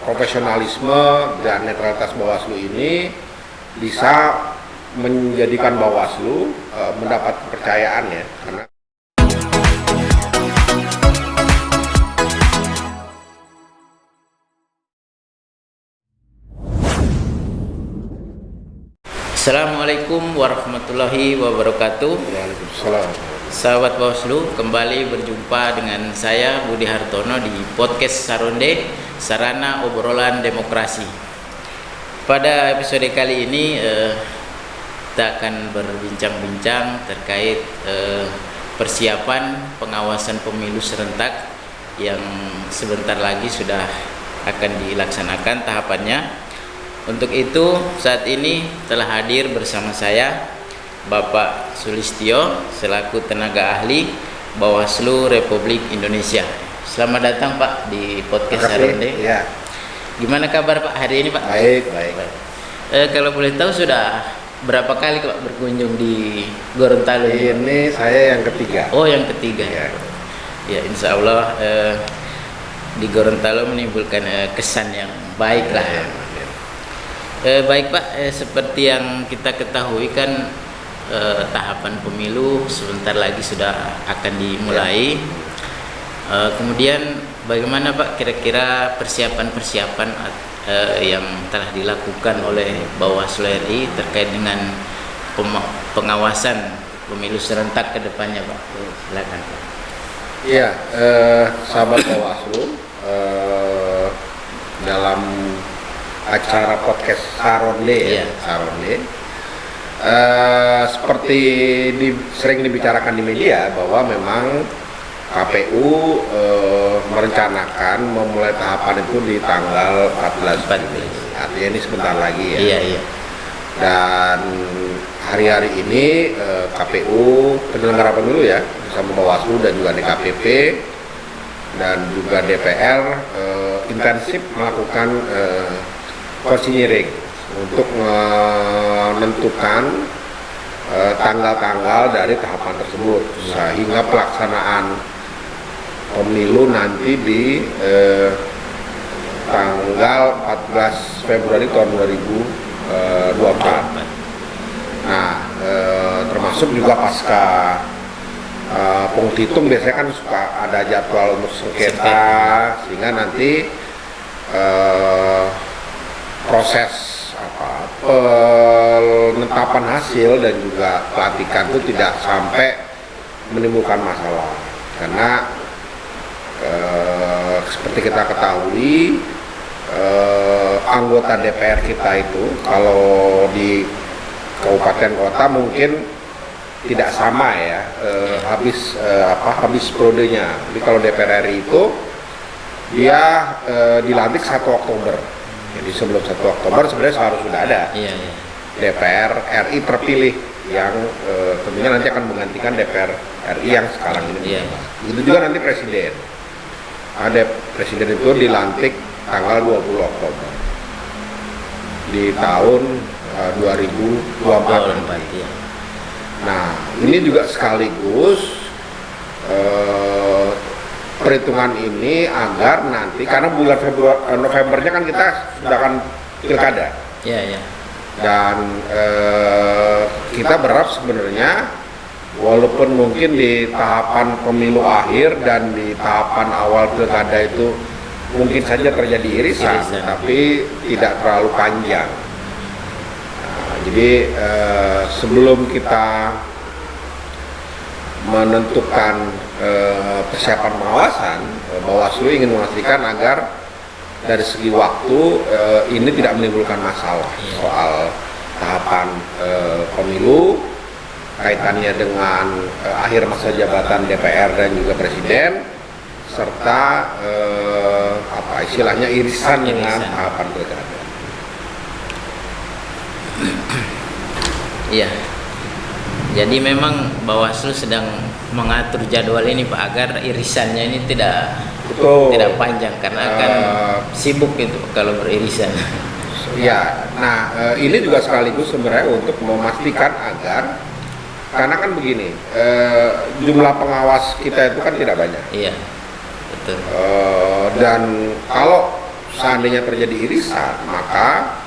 profesionalisme dan netralitas Bawaslu ini bisa menjadikan Bawaslu mendapat kepercayaan ya, karena Assalamualaikum warahmatullahi wabarakatuh. Waalaikumsalam. Sahabat Bawaslu, kembali berjumpa dengan saya Budi Hartono di podcast Saronde, Sarana Obrolan Demokrasi. Pada episode kali ini kita akan berbincang-bincang terkait persiapan pengawasan pemilu serentak yang sebentar lagi sudah akan dilaksanakan tahapannya. Untuk itu saat ini telah hadir bersama saya Bapak Sulistyo selaku tenaga ahli Bawaslu Republik Indonesia. Selamat datang Pak di podcast Saronde. Ya. Gimana kabar Pak hari ini Pak? Baik. Kalau boleh tahu sudah berapa kali Pak berkunjung di Gorontalo? Ini saya yang ketiga. Oh, yang ketiga. Ya, insya Allah di Gorontalo menimbulkan kesan yang baik lah. Baik Pak, seperti yang kita ketahui kan tahapan pemilu sebentar lagi sudah akan dimulai. Kemudian bagaimana Pak kira-kira persiapan-persiapan yang telah dilakukan oleh Bawaslu RI terkait dengan pengawasan pemilu serentak ke depannya Pak? Silakan Pak. Iya, sahabat Bawaslu, dalam acara podcast Saronde, Saronde, seperti sering dibicarakan di media bahwa memang KPU merencanakan memulai tahapan itu di tanggal 14 Juni. Artinya ini sebentar lagi ya. Iya. Dan hari-hari ini KPU penyelenggara pemilu ya bersama Bawaslu dan juga DKPP dan juga DPR intensif melakukan konsinyering untuk menentukan tanggal-tanggal dari tahapan tersebut sehingga pelaksanaan pemilu nanti di tanggal 14 Februari tahun 2024. Nah, termasuk juga pasca penghitung biasanya kan suka ada jadwal untuk sengketa sehingga nanti proses penetapan hasil dan juga pelantikan itu tidak sampai menimbulkan masalah karena seperti kita ketahui anggota DPR kita itu kalau di kabupaten kota mungkin tidak sama ya habis periodenya. Jadi kalau DPR RI itu dia dilantik 1 Oktober. Jadi sebelum 1 Oktober sebenarnya seharusnya sudah ada DPR RI terpilih yang tentunya nanti akan menggantikan DPR RI yang sekarang ini. Itu juga nanti presiden. Ada presiden itu dilantik tanggal 20 Oktober di tahun 2024. Nah, ini juga sekaligus perhitungan ini agar nanti karena bulan Novembernya kan kita sudah akan pilkada. Iya. Dan kita berharap sebenarnya walaupun mungkin di tahapan pemilu akhir dan di tahapan awal pilkada itu mungkin saja terjadi irisan. Tapi tidak terlalu panjang. Nah, jadi sebelum kita menentukan persiapan pengawasan, Bawaslu ingin memastikan agar dari segi waktu ini tidak menimbulkan masalah soal tahapan pemilu kaitannya dengan akhir masa jabatan DPR dan juga presiden serta istilahnya irisan dengan tahapan pilkada. Iya. Jadi memang Bawaslu sedang mengatur jadwal ini Pak agar irisannya ini tidak panjang karena akan sibuk itu kalau beririsan. Ya, nah ini juga sekaligus sebenarnya untuk memastikan agar karena kan begini jumlah pengawas kita itu kan tidak banyak. Iya, betul. Dan kalau seandainya terjadi irisan, maka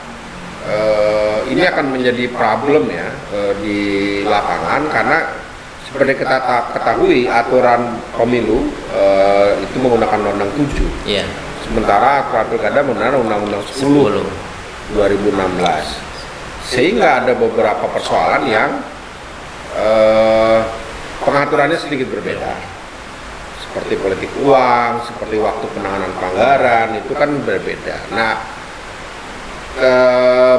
ini akan menjadi problem ya di lapangan, karena seperti kita ketahui aturan pemilu itu menggunakan Undang-Undang 7. Iya. Sementara aturan pilkada menggunakan Undang-Undang 10 2016. Sehingga ada beberapa persoalan yang pengaturannya sedikit berbeda. Seperti politik uang, seperti waktu penanganan pelanggaran, itu kan berbeda. Nah,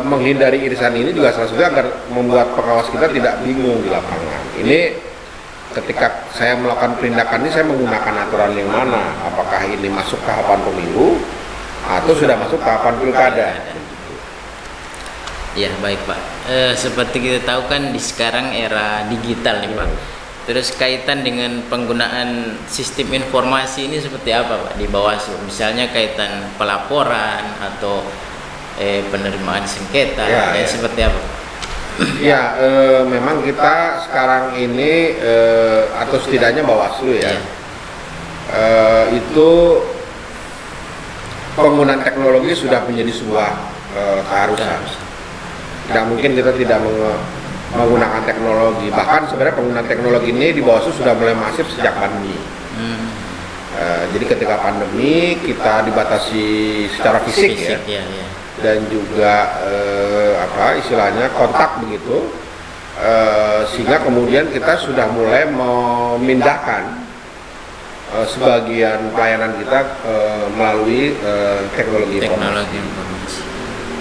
menghindari irisan ini juga salah satunya agar membuat pengawas kita tidak bingung di lapangan. Ini ketika saya melakukan penindakan ini, saya menggunakan aturan yang mana? Apakah ini masuk tahapan pemilu atau sudah masuk tahapan pilkada? Ya, baik Pak. Seperti kita tahu kan di sekarang era digital nih Pak. Terus kaitan dengan penggunaan sistem informasi ini seperti apa Pak di Bawaslu? Misalnya kaitan pelaporan atau penerimaan sengketa, seperti apa? Ya, memang kita sekarang ini atau setidaknya Bawaslu ya, itu penggunaan teknologi sudah menjadi sebuah keharusan. Tidak mungkin kita tidak menggunakan teknologi. Bahkan sebenarnya penggunaan teknologi ini di Bawaslu sudah mulai masif sejak pandemi. Jadi ketika pandemi kita dibatasi secara fisik ya. Dan juga istilahnya kontak begitu, sehingga kemudian kita sudah mulai memindahkan sebagian pelayanan kita melalui teknologi informasi.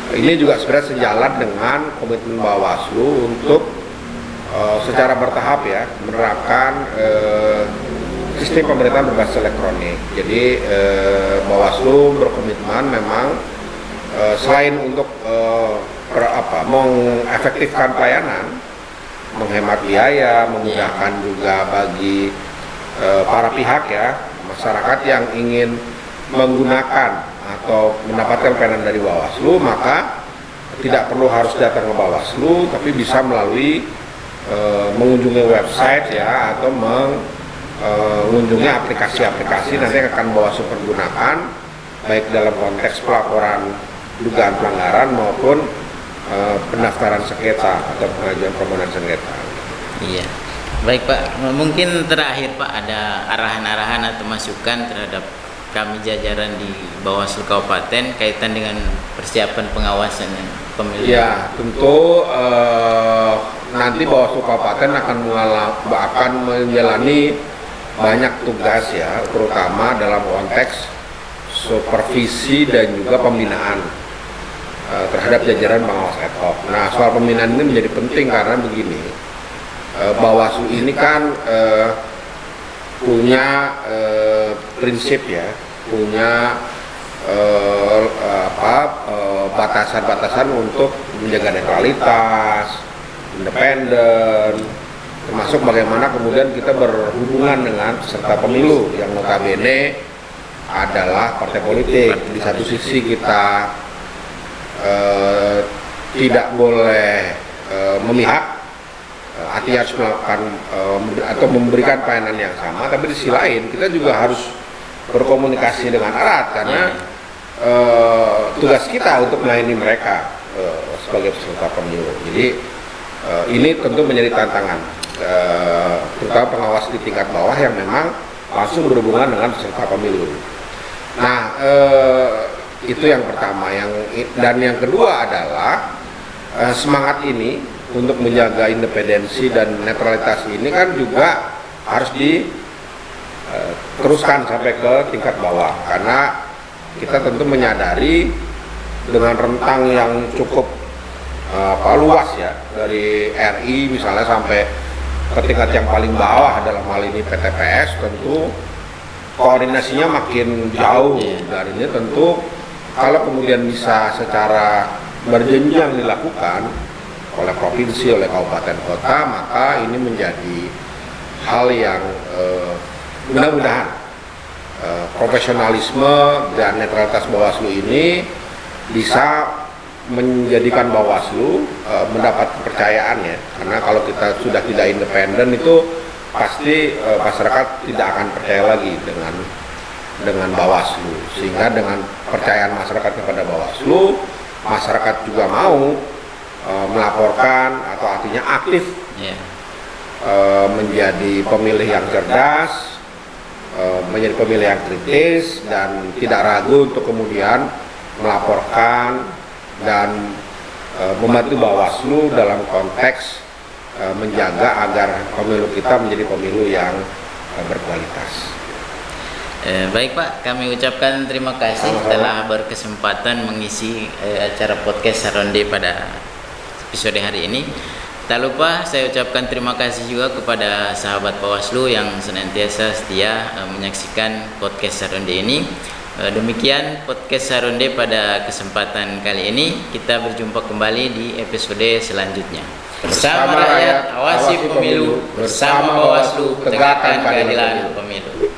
Ini juga sebenarnya sejalan dengan komitmen Bawaslu untuk secara bertahap ya menerapkan sistem pemerintahan berbasis elektronik. Jadi Bawaslu berkomitmen memang selain untuk mengefektifkan pelayanan, menghemat biaya, memudahkan juga bagi para pihak ya, masyarakat yang ingin menggunakan atau mendapatkan pelayanan dari Bawaslu, maka tidak perlu harus datang ke Bawaslu, tapi bisa melalui mengunjungi website ya, atau mengunjungi aplikasi-aplikasi nanti yang akan Bawaslu pergunakan, baik dalam konteks pelaporan dugaan pelanggaran maupun pendaftaran sengketa atau pengajuan permohonan sengketa. Iya, baik Pak. Mungkin terakhir Pak, ada arahan-arahan atau masukan terhadap kami jajaran di Bawaslu Kabupaten kaitan dengan persiapan pengawasan pemilu? Ya, tentu nanti Bawaslu Kabupaten akan menjalani banyak tugas ya, terutama dalam konteks supervisi dan juga pembinaan terhadap jajaran pengawas ad hoc. Nah, soal pembinaan ini menjadi penting karena begini, Bawaslu ini kan punya prinsip ya, punya batasan-batasan untuk menjaga netralitas, independen, termasuk bagaimana kemudian kita berhubungan dengan peserta pemilu yang notabene adalah partai politik. Di satu sisi kita tidak boleh memihak, artinya harus melakukan atau memberikan pelayanan yang sama, tapi di sisi lain kita juga harus berkomunikasi dengan erat karena tugas kita untuk melayani mereka sebagai peserta pemilu. Jadi ini tentu menjadi tantangan, terutama pengawas di tingkat bawah yang memang langsung berhubungan dengan peserta pemilu. Nah, itu yang pertama. Dan yang kedua adalah semangat ini untuk menjaga independensi dan netralitas ini kan juga harus diteruskan sampai ke tingkat bawah, karena kita tentu menyadari dengan rentang yang cukup luas ya, dari RI misalnya sampai ke tingkat yang paling bawah dalam hal ini PTPS, tentu koordinasinya makin jauh. Dan ini tentu kalau kemudian bisa secara berjenjang dilakukan oleh provinsi, oleh kabupaten kota, maka ini menjadi hal yang mudah-mudahan profesionalisme dan netralitas Bawaslu ini bisa menjadikan Bawaslu mendapat kepercayaan ya, karena kalau kita sudah tidak independen itu pasti masyarakat tidak akan percaya lagi dengan dengan Bawaslu, sehingga dengan percayaan masyarakat kepada Bawaslu, masyarakat juga mau melaporkan atau artinya aktif menjadi pemilih yang cerdas, menjadi pemilih yang kritis dan tidak ragu untuk kemudian melaporkan dan membantu Bawaslu dalam konteks menjaga agar pemilu kita menjadi pemilu yang berkualitas. Baik Pak, kami ucapkan terima kasih telah berkesempatan mengisi acara podcast Saronde pada episode hari ini. Tak lupa saya ucapkan terima kasih juga kepada sahabat Bawaslu yang senantiasa setia menyaksikan podcast Saronde ini. Demikian podcast Saronde pada kesempatan kali ini. Kita berjumpa kembali di episode selanjutnya. Bersama rakyat, awasi pemilu. Bersama Bawaslu, tegakkan keadilan pemilu.